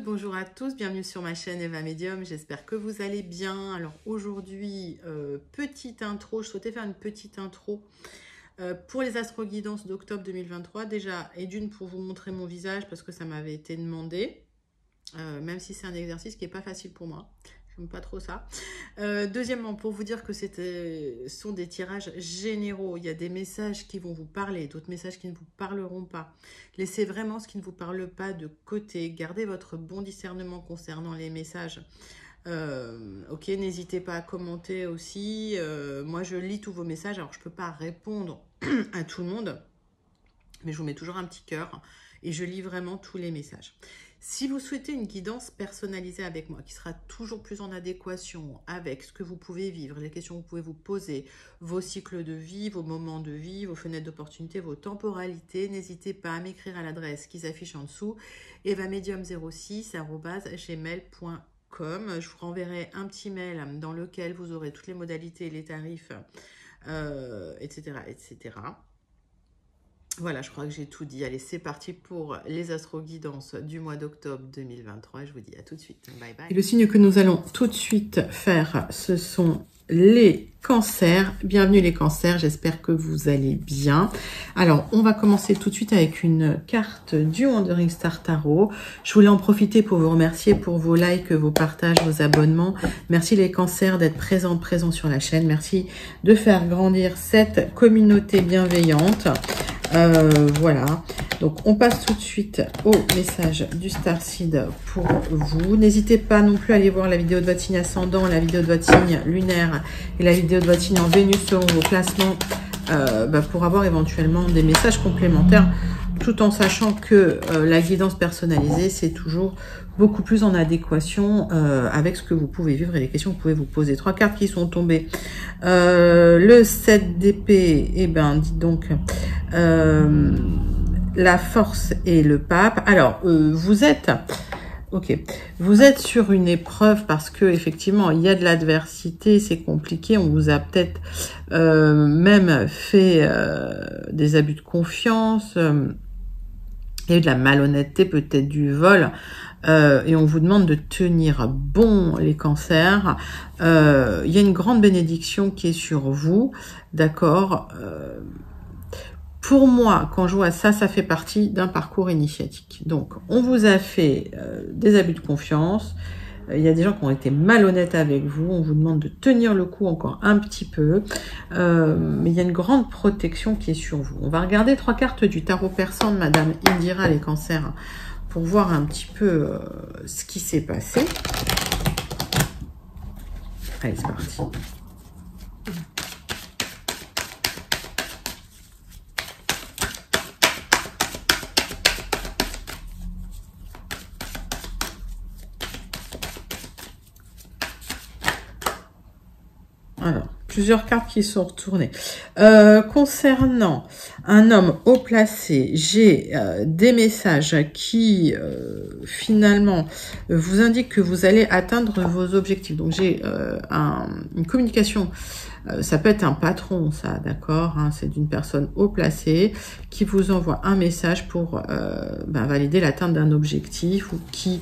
toutes, bonjour à tous, bienvenue sur ma chaîne Eva Medium, j'espère que vous allez bien. Alors aujourd'hui, petite intro, je souhaitais faire une petite intro pour les astro-guidances d'octobre 2023 déjà, et d'une pour vous montrer mon visage parce que ça m'avait été demandé, même si c'est un exercice qui n'est pas facile pour moi. J'aime pas trop ça. Deuxièmement, pour vous dire que ce sont des tirages généraux. Il y a des messages qui vont vous parler, d'autres messages qui ne vous parleront pas. Laissez vraiment ce qui ne vous parle pas de côté. Gardez votre bon discernement concernant les messages. Ok, n'hésitez pas à commenter aussi. Moi, je lis tous vos messages. Alors, je ne peux pas répondre à tout le monde, mais je vous mets toujours un petit cœur et je lis vraiment tous les messages. Si vous souhaitez une guidance personnalisée avec moi, qui sera toujours plus en adéquation avec ce que vous pouvez vivre, les questions que vous pouvez vous poser, vos cycles de vie, vos moments de vie, vos fenêtres d'opportunité, vos temporalités, n'hésitez pas à m'écrire à l'adresse qui s'affiche en dessous, evamedium06@gmail.com. Je vous renverrai un petit mail dans lequel vous aurez toutes les modalités, les tarifs, etc., etc. Voilà, je crois que j'ai tout dit. Allez, c'est parti pour les astro-guidances du mois d'octobre 2023. Je vous dis à tout de suite. Bye bye. Et le signe que nous allons tout de suite faire, ce sont les cancers. Bienvenue les cancers, j'espère que vous allez bien. Alors, on va commencer tout de suite avec une carte du Wandering Star Tarot. Je voulais en profiter pour vous remercier pour vos likes, vos partages, vos abonnements. Merci les cancers d'être présents sur la chaîne. Merci de faire grandir cette communauté bienveillante. Voilà, donc on passe tout de suite au message du Starseed pour vous. N'hésitez pas non plus à aller voir la vidéo de votre signe ascendant, la vidéo de votre signe lunaire et la vidéo de votre signe en Vénus selon vos placements pour avoir éventuellement des messages complémentaires, tout en sachant que la guidance personnalisée, c'est toujours beaucoup plus en adéquation avec ce que vous pouvez vivre et les questions que vous pouvez vous poser. 3 cartes qui sont tombées. Le 7 d'épée, eh ben, dites donc, la force et le pape. Alors, vous êtes sur une épreuve parce que effectivement il y a de l'adversité, c'est compliqué, on vous a peut-être même fait des abus de confiance, il y a eu de la malhonnêteté, peut-être du vol, et on vous demande de tenir bon les cancers. Il y a une grande bénédiction qui est sur vous, d'accord. Pour moi, quand je vois ça, ça fait partie d'un parcours initiatique. Donc, on vous a fait des abus de confiance. Il y a des gens qui ont été malhonnêtes avec vous. On vous demande de tenir le coup encore un petit peu. Mais il y a une grande protection qui est sur vous. On va regarder 3 cartes du tarot persan de Madame Indira, les cancers, pour voir un petit peu ce qui s'est passé. Allez, c'est parti. Alors, plusieurs cartes qui sont retournées. Concernant un homme haut placé, j'ai des messages qui, finalement, vous indiquent que vous allez atteindre vos objectifs. Donc, j'ai une communication, ça peut être un patron, ça, d'accord, hein, c'est d'une personne haut placée qui vous envoie un message pour valider l'atteinte d'un objectif ou qui,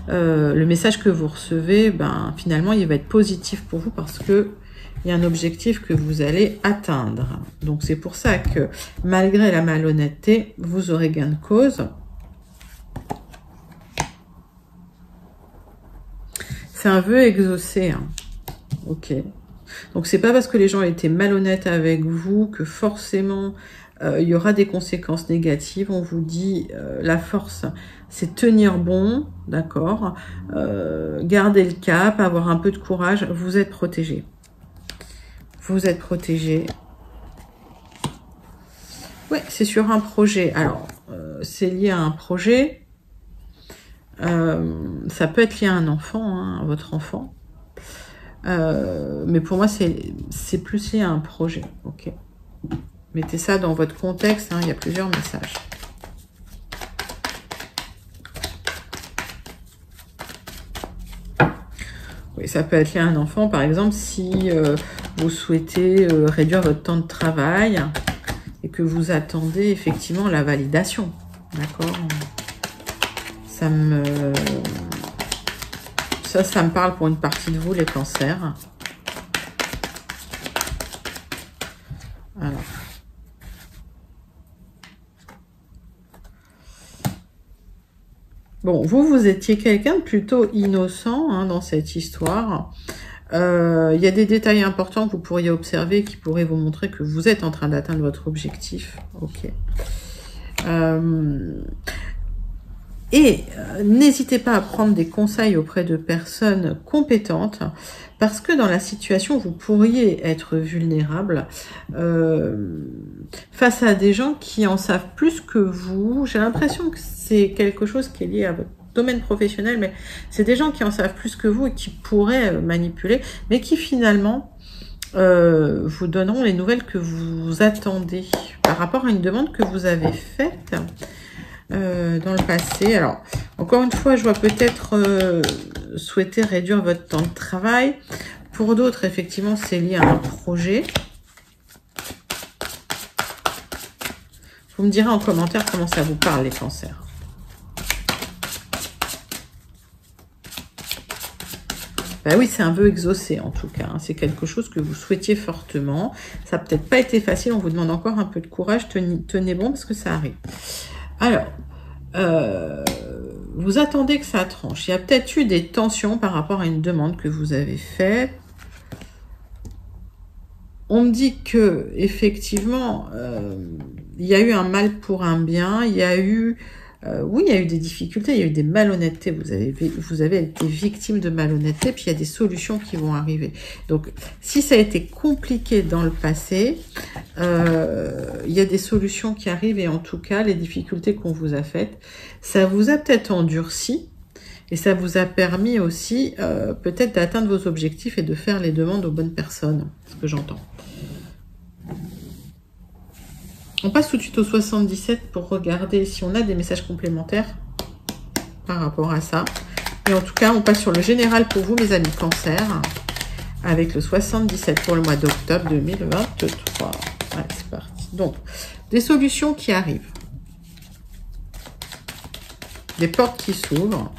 le message que vous recevez, finalement, il va être positif pour vous parce que il y a un objectif que vous allez atteindre. Donc, c'est pour ça que, malgré la malhonnêteté, vous aurez gain de cause. C'est un vœu exaucé. Hein. Ok. Donc, c'est pas parce que les gens étaient malhonnêtes avec vous que forcément, il y aura des conséquences négatives. On vous dit, la force, c'est tenir bon, d'accord. Garder le cap, avoir un peu de courage. Vous êtes protégé. Vous êtes protégé. Ouais, c'est sur un projet. Alors, c'est lié à un projet. Ça peut être lié à un enfant, hein, à votre enfant. Mais pour moi, c'est plus lié à un projet. Ok. Mettez ça dans votre contexte. Hein, il y a plusieurs messages. Oui, ça peut être lié à un enfant. Par exemple, si vous souhaitez réduire votre temps de travail et que vous attendez effectivement la validation. D'accord? Ça me parle pour une partie de vous, les cancers. Alors. Bon, vous étiez quelqu'un de plutôt innocent hein, dans cette histoire. Il y a des détails importants que vous pourriez observer qui pourraient vous montrer que vous êtes en train d'atteindre votre objectif. Ok. N'hésitez pas à prendre des conseils auprès de personnes compétentes parce que dans la situation, vous pourriez être vulnérable face à des gens qui en savent plus que vous. J'ai l'impression que c'est quelque chose qui est lié à votre domaine professionnel, mais c'est des gens qui en savent plus que vous et qui pourraient manipuler, mais qui finalement vous donneront les nouvelles que vous attendez par rapport à une demande que vous avez faite dans le passé. Alors, encore une fois, je vois peut-être souhaiter réduire votre temps de travail. Pour d'autres, effectivement, c'est lié à un projet. Vous me direz en commentaire comment ça vous parle, les cancers. Ben oui, c'est un vœu exaucé en tout cas. Hein. C'est quelque chose que vous souhaitiez fortement. Ça n'a peut-être pas été facile. On vous demande encore un peu de courage. Tenez bon parce que ça arrive. Alors, vous attendez que ça tranche. Il y a peut-être eu des tensions par rapport à une demande que vous avez faite. On me dit que effectivement, il y a eu un mal pour un bien. Il y a eu, oui, il y a eu des difficultés. Il y a eu des malhonnêtetés. Vous avez été victime de malhonnêteté. Puis il y a des solutions qui vont arriver. Donc, si ça a été compliqué dans le passé, il y a des solutions qui arrivent. Et en tout cas, les difficultés qu'on vous a faites, ça vous a peut-être endurci. Et ça vous a permis aussi peut-être d'atteindre vos objectifs et de faire les demandes aux bonnes personnes. C'est ce que j'entends. On passe tout de suite au 77 pour regarder si on a des messages complémentaires par rapport à ça. Et en tout cas, on passe sur le général pour vous, mes amis cancer, avec le 77 pour le mois d'octobre 2023. Allez, c'est parti. Donc, des solutions qui arrivent. Des portes qui s'ouvrent.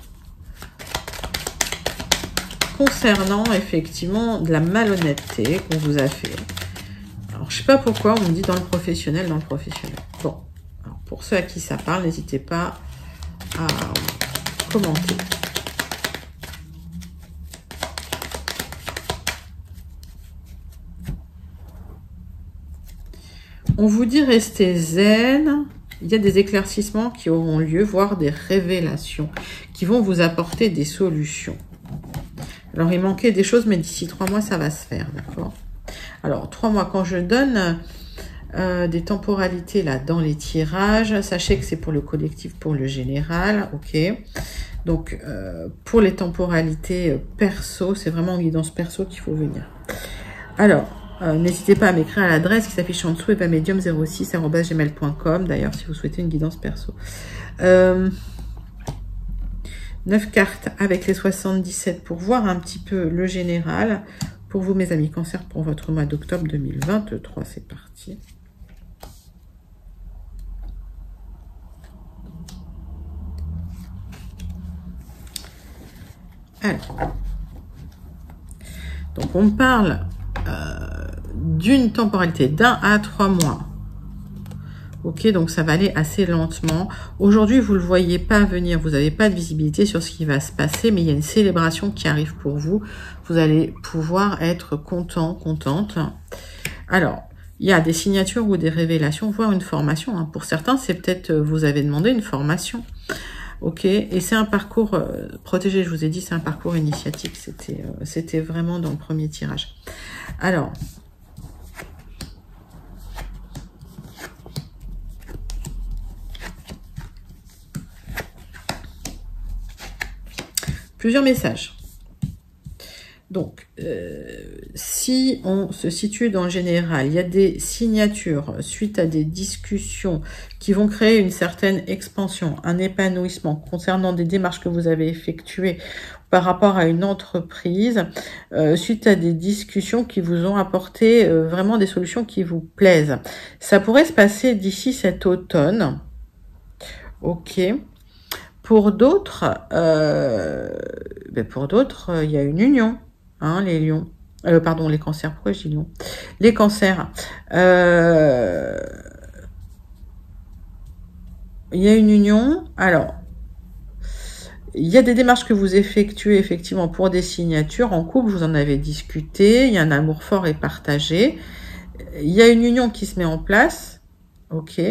Concernant effectivement de la malhonnêteté qu'on vous a fait. Alors, je sais pas pourquoi on me dit dans le professionnel, Bon, alors, pour ceux à qui ça parle, n'hésitez pas à commenter. On vous dit restez zen. Il y a des éclaircissements qui auront lieu, voire des révélations qui vont vous apporter des solutions. Alors, il manquait des choses, mais d'ici 3 mois, ça va se faire, d'accord? Alors, 3 mois, quand je donne des temporalités là dans les tirages, sachez que c'est pour le collectif, pour le général, ok? Donc, pour les temporalités perso, c'est vraiment en guidance perso qu'il faut venir. Alors, n'hésitez pas à m'écrire à l'adresse qui s'affiche en dessous, epamedium06@gmail.com. D'ailleurs, si vous souhaitez une guidance perso. 9 cartes avec les 77 pour voir un petit peu le général. Pour vous, mes amis cancer, pour votre mois d'octobre 2023. C'est parti. Alors. Donc, on parle d'une temporalité d'1 à 3 mois. Ok, donc ça va aller assez lentement. Aujourd'hui, vous ne le voyez pas venir. Vous n'avez pas de visibilité sur ce qui va se passer, mais il y a une célébration qui arrive pour vous. Vous allez pouvoir être content, contente. Alors, il y a des signatures ou des révélations, voire une formation. Hein. Pour certains, c'est peut-être vous avez demandé une formation. Ok, et c'est un parcours protégé, je vous ai dit, c'est un parcours initiatique. C'était vraiment dans le premier tirage. Alors, plusieurs messages. Donc, si on se situe dans le général, il y a des signatures suite à des discussions qui vont créer une certaine expansion, un épanouissement concernant des démarches que vous avez effectuées par rapport à une entreprise, suite à des discussions qui vous ont apporté vraiment des solutions qui vous plaisent. Ça pourrait se passer d'ici cet automne. Ok. Pour d'autres, il y a une union, hein, les lions. Pardon, les cancers. Pourquoi je dis lions? Les cancers. Il y a une union. Alors, il y a des démarches que vous effectuez effectivement pour des signatures. En couple, vous en avez discuté. Il y a un amour fort et partagé. Il y a une union qui se met en place. Ok.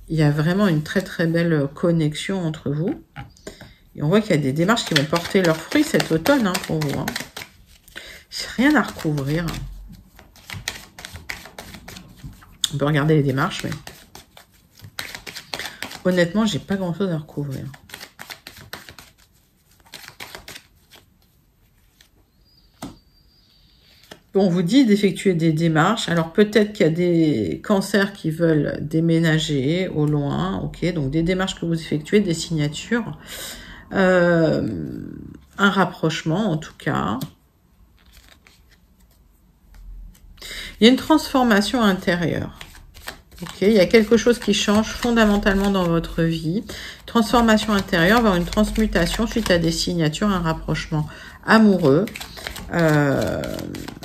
Il y a vraiment une très très belle connexion entre vous. Et on voit qu'il y a des démarches qui vont porter leurs fruits cet automne, hein, pour vous. Hein. J'ai rien à recouvrir. On peut regarder les démarches, mais honnêtement, j'ai pas grand chose à recouvrir. On vous dit d'effectuer des démarches. Alors peut-être qu'il y a des cancers qui veulent déménager au loin. Ok, donc des démarches que vous effectuez, des signatures. Un rapprochement en tout cas. Il y a une transformation intérieure. Ok, il y a quelque chose qui change fondamentalement dans votre vie. Transformation intérieure vers une transmutation suite à des signatures, un rapprochement amoureux.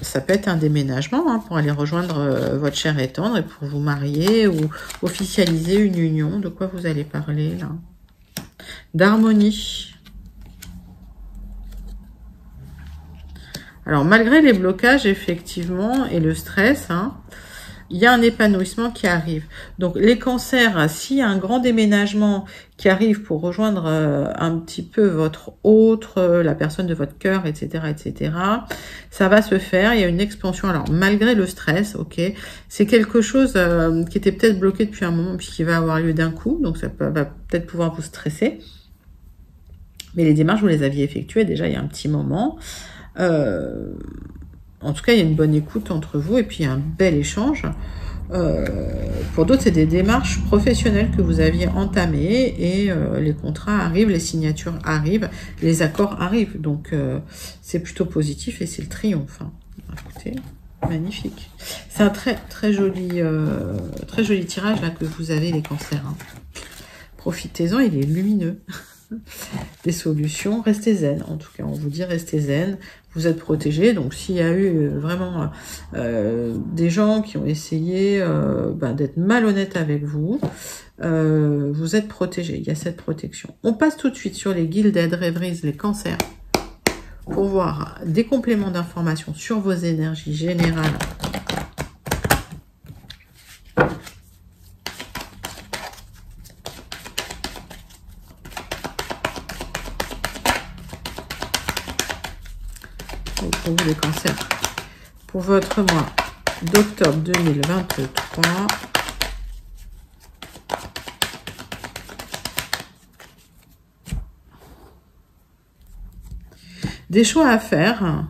Ça peut être un déménagement, hein, pour aller rejoindre votre cher et tendre et pour vous marier ou officialiser une union. De quoi vous allez parler là? D'harmonie. Alors malgré les blocages effectivement et le stress, hein, il y a un épanouissement qui arrive. Donc les cancers, s'il y a un grand déménagement qui arrive pour rejoindre un petit peu votre autre, la personne de votre cœur, etc., etc., ça va se faire. Il y a une expansion. Alors malgré le stress, ok, c'est quelque chose qui était peut-être bloqué depuis un moment puis qui va avoir lieu d'un coup. Donc ça va peut-être pouvoir vous stresser. Mais les démarches, vous les aviez effectuées déjà il y a un petit moment. En tout cas, il y a une bonne écoute entre vous et puis un bel échange. Pour d'autres, c'est des démarches professionnelles que vous aviez entamées et les contrats arrivent, les signatures arrivent, les accords arrivent. Donc, c'est plutôt positif et c'est le triomphe. Hein. Écoutez, magnifique. C'est un très joli tirage là que vous avez, les cancers. Hein. Profitez-en, il est lumineux. Des solutions, restez zen. En tout cas, on vous dit restez zen. Vous êtes protégés. Donc, s'il y a eu vraiment des gens qui ont essayé d'être malhonnêtes avec vous, vous êtes protégés. Il y a cette protection. On passe tout de suite sur les Gilded Rêveries, les cancers, pour voir des compléments d'informations sur vos énergies générales. Pour vous les cancers, pour votre mois d'octobre 2023, des choix à faire.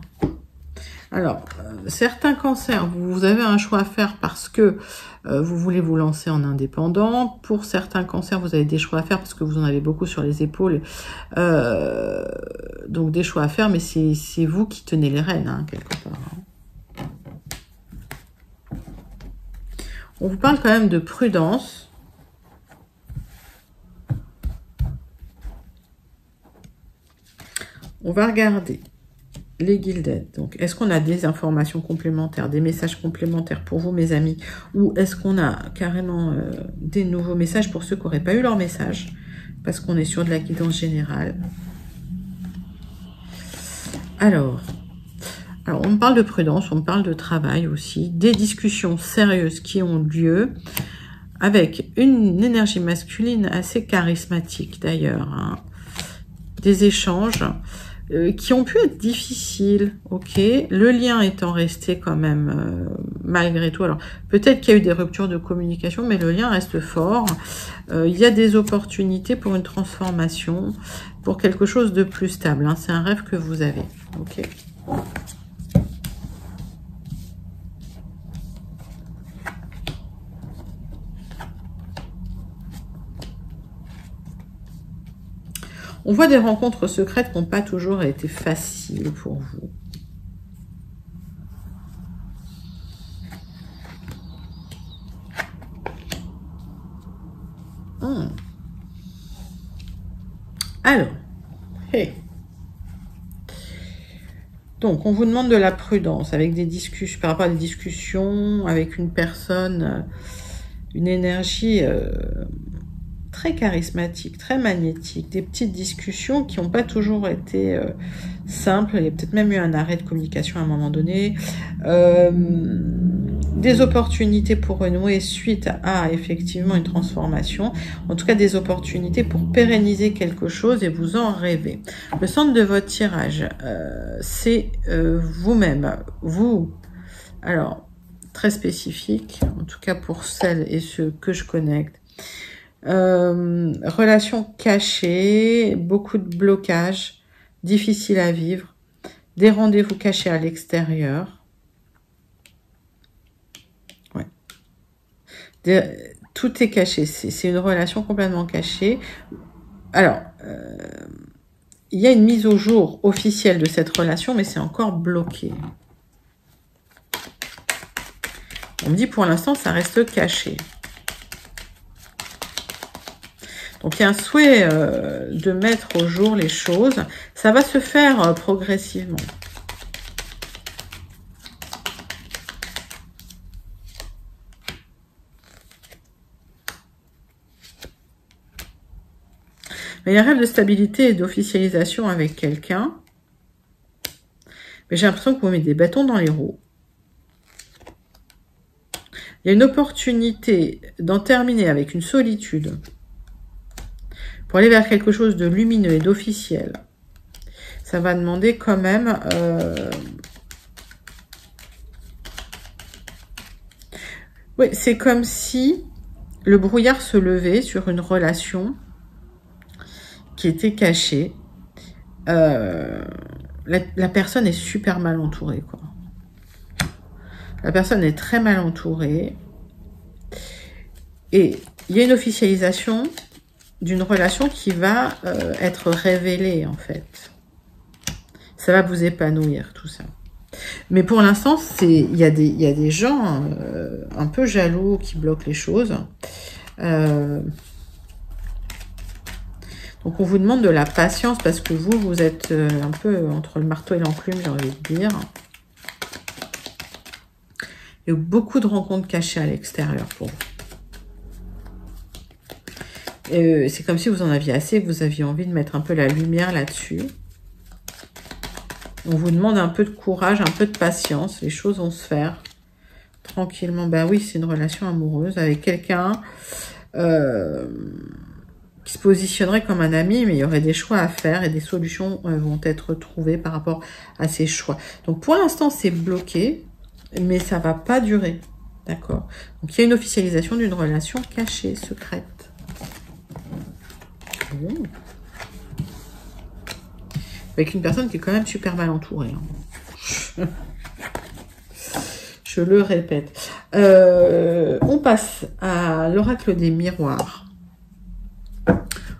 Alors, certains cancers, vous avez un choix à faire parce que vous voulez vous lancer en indépendant. Pour certains cancers, vous avez des choix à faire parce que vous en avez beaucoup sur les épaules. Donc, des choix à faire, mais c'est vous qui tenez les rênes, hein, quelque part. Hein. On vous parle quand même de prudence. On va regarder les Gilded. Donc, est-ce qu'on a des informations complémentaires, des messages complémentaires pour vous, mes amis? Ou est-ce qu'on a carrément des nouveaux messages pour ceux qui n'auraient pas eu leur message? Parce qu'on est sur de la guidance générale. Alors, on parle de prudence, on parle de travail aussi, des discussions sérieuses qui ont lieu avec une énergie masculine assez charismatique d'ailleurs. Hein. Des échanges qui ont pu être difficiles, ok, le lien étant resté quand même malgré tout. Alors peut-être qu'il y a eu des ruptures de communication, mais le lien reste fort. Il y a des opportunités pour une transformation, pour quelque chose de plus stable. Hein. C'est un rêve que vous avez, ok. On voit des rencontres secrètes qui n'ont pas toujours été faciles pour vous. Alors, hey. Donc, on vous demande de la prudence avec des discussions, par rapport à des discussions avec une personne, une énergie très charismatique, très magnétique, des petites discussions qui n'ont pas toujours été simples. Il y a peut-être même eu un arrêt de communication à un moment donné. Des opportunités pour renouer suite à effectivement une transformation. En tout cas, des opportunités pour pérenniser quelque chose et vous en rêvez. Le centre de votre tirage, c'est vous-même. Vous, alors, très spécifique, en tout cas pour celles et ceux que je connecte. Relations cachées, beaucoup de blocages, difficiles à vivre, des rendez-vous cachés à l'extérieur. Tout est caché, c'est une relation complètement cachée. Alors, il y a une mise au jour officielle de cette relation, mais c'est encore bloqué. On me dit pour l'instant, ça reste caché. Donc, il y a un souhait de mettre au jour les choses. Ça va se faire progressivement. Mais il y a un rêve de stabilité et d'officialisation avec quelqu'un. Mais j'ai l'impression que vous mettez des bâtons dans les roues. Il y a une opportunité d'en terminer avec une solitude pour aller vers quelque chose de lumineux et d'officiel. Ça va demander quand même... Oui, c'est comme si le brouillard se levait sur une relation qui était cachée. La personne est super mal entourée, quoi. La personne est très mal entourée. Et il y a une officialisation d'une relation qui va être révélée, en fait. Ça va vous épanouir, tout ça. Mais pour l'instant, il y a des gens un peu jaloux qui bloquent les choses. Donc, on vous demande de la patience parce que vous êtes un peu entre le marteau et l'enclume, j'ai envie de dire. Il y a beaucoup de rencontres cachées à l'extérieur pour vous. C'est comme si vous en aviez assez, que vous aviez envie de mettre un peu la lumière là-dessus. On vous demande un peu de courage, un peu de patience. Les choses vont se faire tranquillement. Ben oui, c'est une relation amoureuse avec quelqu'un qui se positionnerait comme un ami, mais il y aurait des choix à faire et des solutions vont être trouvées par rapport à ces choix. Donc pour l'instant, c'est bloqué, mais ça ne va pas durer. D'accord? Donc il y a une officialisation d'une relation cachée, secrète. Bon. Avec une personne qui est quand même super mal entourée. Hein. Je le répète. On passe à l'oracle des miroirs.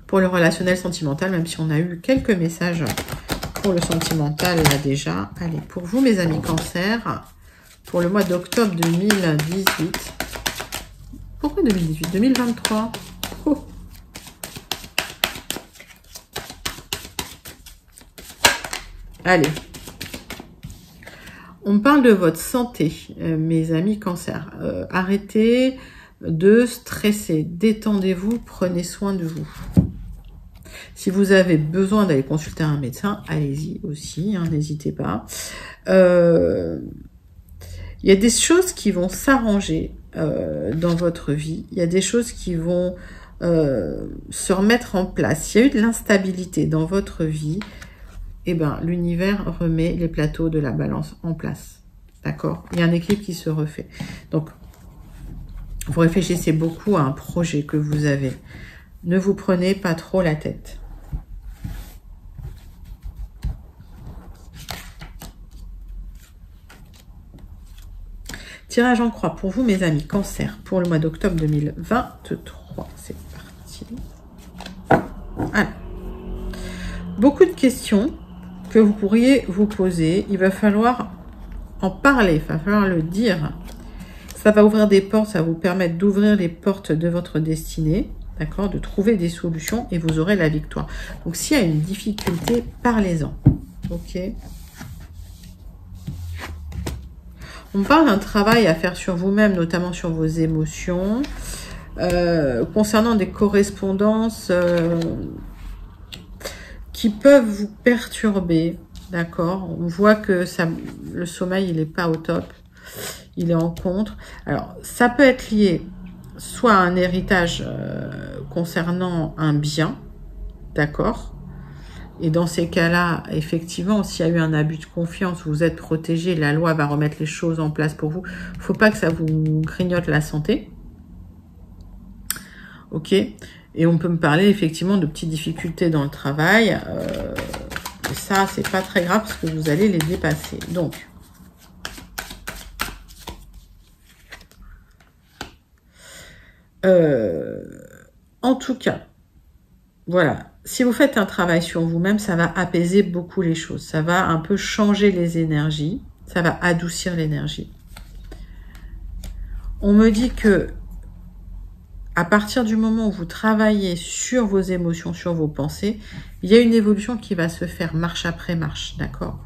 Pour le relationnel sentimental, même si on a eu quelques messages pour le sentimental là déjà. Allez, pour vous mes amis Cancer, pour le mois d'octobre 2018. Pourquoi 2018? 2023. Oh. Allez. On parle de votre santé, mes amis Cancer. Arrêtez de stresser. Détendez-vous, prenez soin de vous. Si vous avez besoin d'aller consulter un médecin, allez-y aussi, hein, n'hésitez pas. Il y a des choses qui vont s'arranger dans votre vie. Il y a des choses qui vont se remettre en place. S'il y a eu de l'instabilité dans votre vie, eh ben, l'univers remet les plateaux de la balance en place. D'accord? Il y a un équilibre qui se refait. Donc, vous réfléchissez beaucoup à un projet que vous avez. Ne vous prenez pas trop la tête. Tirage en croix pour vous, mes amis Cancer, pour le mois d'octobre 2023. C'est parti. Alors, beaucoup de questions que vous pourriez vous poser. Il va falloir en parler, il va falloir le dire. Ça va ouvrir des portes, ça va vous permettre d'ouvrir les portes de votre destinée. d'accord, de trouver des solutions et vous aurez la victoire. Donc, s'il y a une difficulté, parlez-en, ok. On parle d'un travail à faire sur vous-même, notamment sur vos émotions, concernant des correspondances qui peuvent vous perturber, d'accord. On voit que ça, le sommeil, il n'est pas au top, il est en contre. Alors, ça peut être lié soit à un héritage concernant un bien, d'accord. Et dans ces cas-là, effectivement, s'il y a eu un abus de confiance, vous êtes protégé, la loi va remettre les choses en place pour vous. Il ne faut pas que ça vous grignote la santé. Ok. Et on peut me parler effectivement de petites difficultés dans le travail. Et ça, c'est pas très grave parce que vous allez les dépasser. Donc, en tout cas, voilà. Si vous faites un travail sur vous-même, ça va apaiser beaucoup les choses. Ça va un peu changer les énergies. Ça va adoucir l'énergie. On me dit que à partir du moment où vous travaillez sur vos émotions, sur vos pensées, il y a une évolution qui va se faire marche après marche, d'accord.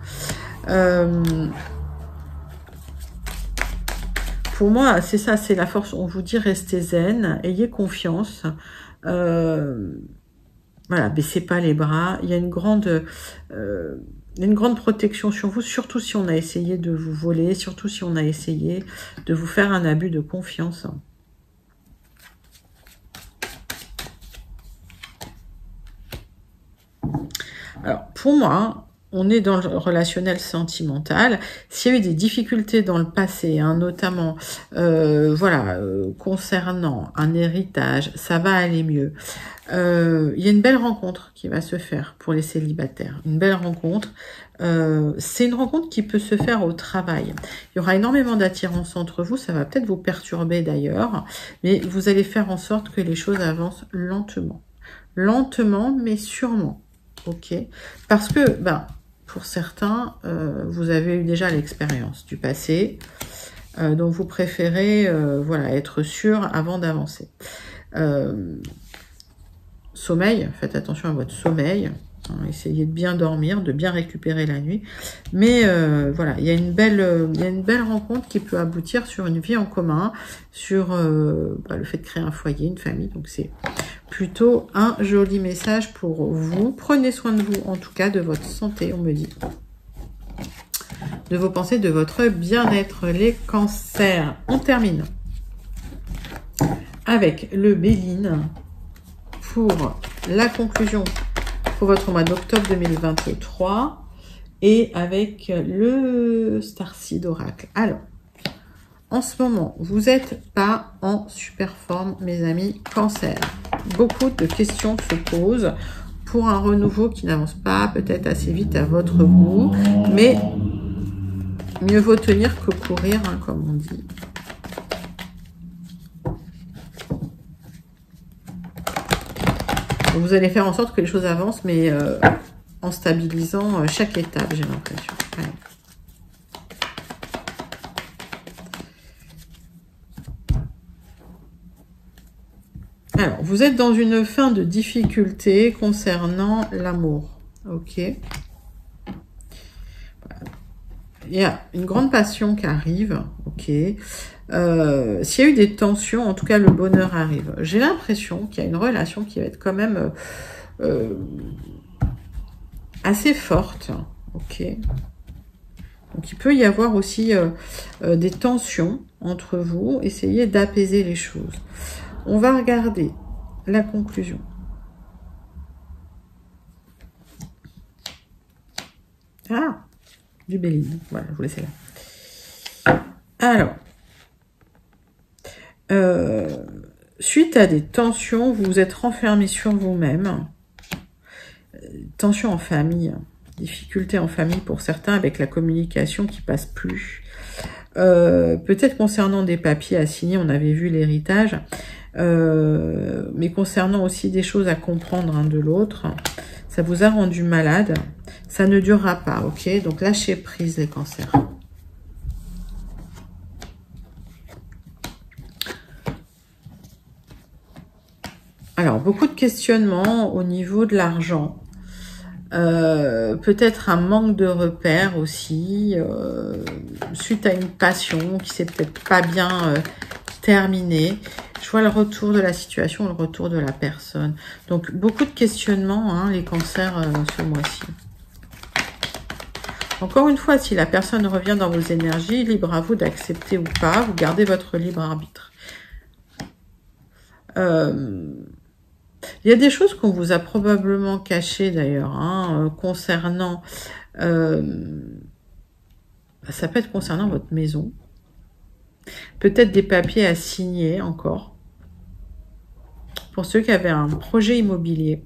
Pour moi, c'est ça, c'est la force. On vous dit restez zen, ayez confiance. Voilà, baissez pas les bras. Il y a une grande protection sur vous, surtout si on a essayé de vous voler, surtout si on a essayé de vous faire un abus de confiance. Alors, pour moi, on est dans le relationnel sentimental. S'il y a eu des difficultés dans le passé, hein, notamment voilà, concernant un héritage, ça va aller mieux. Il y a une belle rencontre qui va se faire pour les célibataires. Une belle rencontre. C'est une rencontre qui peut se faire au travail. Il y aura énormément d'attirance entre vous. Ça va peut-être vous perturber d'ailleurs. Mais vous allez faire en sorte que les choses avancent lentement. Lentement, mais sûrement. Ok, parce que pour certains, vous avez eu déjà l'expérience du passé, donc vous préférez voilà, être sûr avant d'avancer. Sommeil, faites attention à votre sommeil, hein, essayez de bien dormir, de bien récupérer la nuit, mais voilà, il y a une belle rencontre qui peut aboutir sur une vie en commun, sur le fait de créer un foyer, une famille, donc c'est plutôt un joli message pour vous. Prenez soin de vous, en tout cas, de votre santé, on me dit. De vos pensées, de votre bien-être, les cancers. On termine avec le Béline pour la conclusion pour votre mois d'octobre 2023 et avec le Starseed Oracle. Alors, en ce moment, vous n'êtes pas en super forme, mes amis Cancer. Beaucoup de questions se posent pour un renouveau qui n'avance pas peut-être assez vite à votre goût, mais mieux vaut tenir que courir, hein, comme on dit. Donc vous allez faire en sorte que les choses avancent, mais en stabilisant chaque étape, j'ai l'impression. Ouais. Alors, vous êtes dans une fin de difficulté concernant l'amour. Ok. Il y a une grande passion qui arrive. Ok. S'il y a eu des tensions, en tout cas, le bonheur arrive. J'ai l'impression qu'il y a une relation qui va être quand même assez forte. Ok. Donc, il peut y avoir aussi des tensions entre vous. Essayez d'apaiser les choses. On va regarder la conclusion. Ah, du Béline. Voilà, je vous laisse là. Alors, suite à des tensions, vous vous êtes renfermé sur vous-même. Tensions en famille, difficultés en famille pour certains avec la communication qui passe plus. Peut-être concernant des papiers à signer, on avait vu l'héritage. Mais concernant aussi des choses à comprendre un de l'autre, ça vous a rendu malade, ça ne durera pas, ok? Donc lâchez prise les cancers. Alors, beaucoup de questionnements au niveau de l'argent. Peut-être un manque de repères aussi, suite à une passion qui s'est peut-être pas bien terminée. Je vois le retour de la situation, le retour de la personne. Donc, beaucoup de questionnements, hein, les cancers ce mois-ci. Encore une fois, si la personne revient dans vos énergies, libre à vous d'accepter ou pas, vous gardez votre libre arbitre. Il y a des choses qu'on vous a probablement cachées d'ailleurs, hein, concernant... ça peut être concernant votre maison. Peut-être des papiers à signer encore. Pour ceux qui avaient un projet immobilier.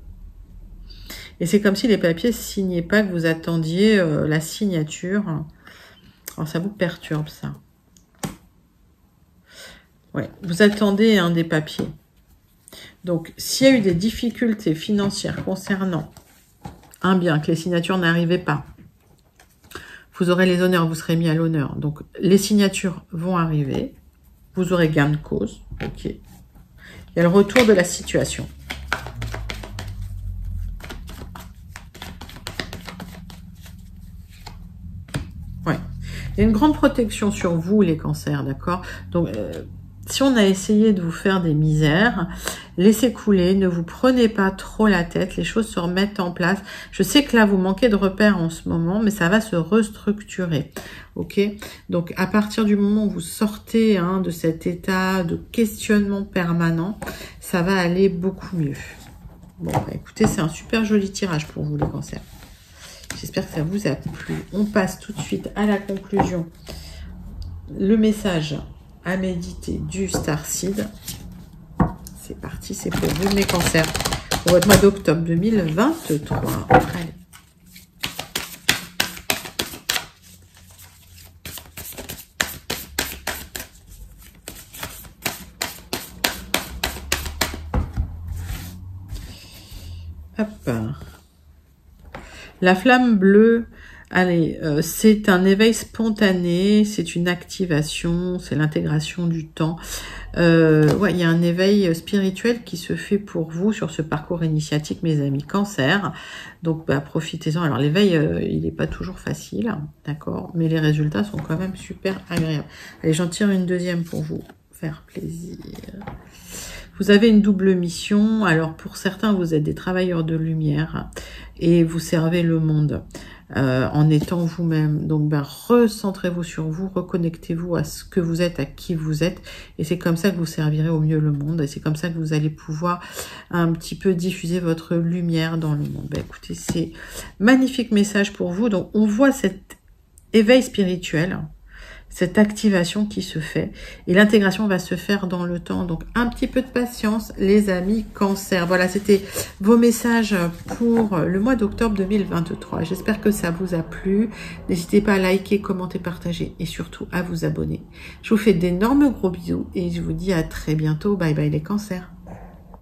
Et c'est comme si les papiers ne signaient pas, que vous attendiez la signature. Alors ça vous perturbe ça. Ouais, vous attendez des papiers. Donc, s'il y a eu des difficultés financières concernant un bien, que les signatures n'arrivaient pas, vous aurez les honneurs, vous serez mis à l'honneur. Donc, les signatures vont arriver. Vous aurez gain de cause. Ok. Il y a le retour de la situation. Ouais. Il y a une grande protection sur vous, les cancers, d'accord? Donc, si on a essayé de vous faire des misères, laissez couler, ne vous prenez pas trop la tête, les choses se remettent en place. Je sais que là, vous manquez de repères en ce moment, mais ça va se restructurer, ok? Donc, à partir du moment où vous sortez de cet état de questionnement permanent, ça va aller beaucoup mieux. Bon, bah, écoutez, c'est un super joli tirage pour vous, les cancers. J'espère que ça vous a plu. On passe tout de suite à la conclusion. Le message à méditer du Starseed. C'est parti, c'est pour vous, mes cancers. Pour votre mois d'octobre 2023. Allez. Hop. La flamme bleue, allez, c'est un éveil spontané, c'est une activation, c'est l'intégration du temps. Ouais, il y a un éveil spirituel qui se fait pour vous sur ce parcours initiatique, mes amis cancer. Donc, bah, profitez-en. Alors, l'éveil, il n'est pas toujours facile, d'accord, mais les résultats sont quand même super agréables. Allez, j'en tire une deuxième pour vous faire plaisir. Vous avez une double mission. Alors, pour certains, vous êtes des travailleurs de lumière et vous servez le monde en étant vous-même. Donc, ben, recentrez-vous sur vous, reconnectez-vous à ce que vous êtes, à qui vous êtes. Et c'est comme ça que vous servirez au mieux le monde. Et c'est comme ça que vous allez pouvoir un petit peu diffuser votre lumière dans le monde. Ben, écoutez, c'est magnifique message pour vous. Donc, on voit cet éveil spirituel, cette activation qui se fait, et l'intégration va se faire dans le temps. Donc un petit peu de patience, les amis cancer. Voilà, c'était vos messages pour le mois d'octobre 2023. J'espère que ça vous a plu. N'hésitez pas à liker, commenter, partager et surtout à vous abonner. Je vous fais d'énormes gros bisous et je vous dis à très bientôt. Bye bye les cancers.